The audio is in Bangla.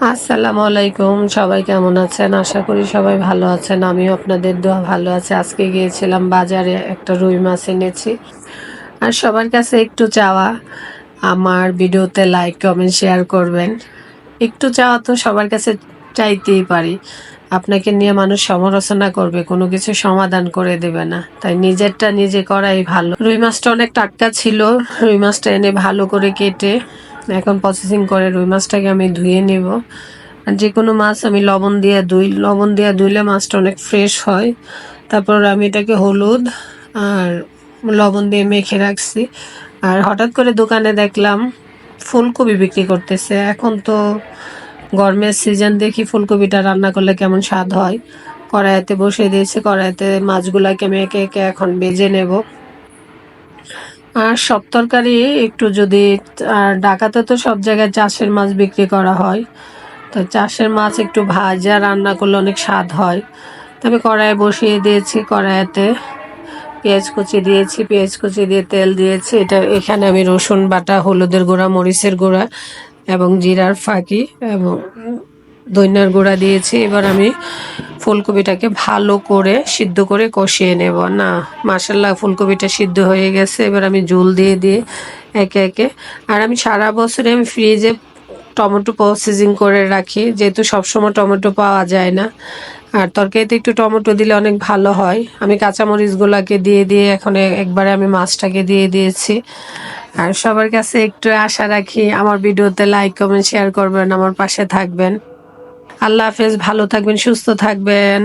আসসালামু আলাইকুম। সবাই কেমন আছেন? আশা করি সবাই ভালো আছেন। আমিও আপনাদের দোয়া ভালো আছি। আজকে গিয়েছিলাম বাজারে, একটা রুই মাছ এনেছি। আর সবার কাছে একটু চাওয়া, আমার ভিডিওতে লাইক কমেন্ট শেয়ার করবেন। একটু চাওয়া তো সবার কাছে চাইতেই পারি। আপনাকে নিয়ে মানুষ সমালোচনা করবে, কোনো কিছু সমাধান করে দেবে না, তাই নিজেরটা নিজে করাই ভালো। রুই মাছটা অনেক টাটকা ছিল। রুই মাছটা এনে ভালো করে কেটে এখন প্রসেসিং করে রুই মাছটাকে আমি ধুয়ে নেব। আর যে কোনো মাছ আমি লবণ দিয়ে ধুই, লবণ দিয়ে ধুইলে মাছটা অনেক ফ্রেশ হয়। তারপর আমি এটাকে হলুদ আর লবণ দিয়ে মেখে রাখছি। আর হঠাৎ করে দোকানে দেখলাম ফুলকপি বিক্রি করতেছে। এখন তো গরমের সিজন, দেখি ফুলকপিটা রান্না করলে কেমন স্বাদ হয়। কড়াইতে বসিয়ে দিয়েছি, কড়াইতে মাছগুলাকে আমি একে একে এখন ভেজে নেব। আর সব তরকারি একটু যদি, আর ঢাকাতে তো সব জায়গায় চাষের মাছ বিক্রি করা হয়, তো চাষের মাছ একটু ভাজা রান্না করলে অনেক স্বাদ হয়। তবে কড়াইয়ে বসিয়ে দিয়েছি, কড়াইতে পেঁয়াজ কুচি দিয়েছি, পেঁয়াজ কুচি দিয়ে তেল দিয়েছি। এখানে আমি রসুন বাটা, হলুদের গুঁড়া, মরিচের গুঁড়া এবং জিরার ফাঁকি এবং ধনিয়ার গুঁড়া দিয়েছি। এবার আমি ফুলকপিটাকে ভালো করে সিদ্ধ করে কষিয়ে নেব। না, মাশাল্লাহ ফুলকপিটা সিদ্ধ হয়ে গেছে। এবার আমি ঝোল দিয়ে দিয়ে একে একে, আর আমি সারা বছরে আমি ফ্রিজে টমেটো প্রসেসিং করে রাখি, যেহেতু সবসময় টমেটো পাওয়া যায় না। আর তরকারিতে একটু টমেটো দিলে অনেক ভালো হয়। আমি কাঁচামরিচগুলোকে দিয়ে দিয়ে এখন একবারে আমি মাছটাকে দিয়ে দিয়েছি। আর সবার কাছে একটু আশা রাখি, আমার ভিডিওতে লাইক কমেন্ট শেয়ার করবেন, আমার পাশে থাকবেন। আল্লাহ হাফেজ, ভালো থাকবেন, সুস্থ থাকবেন।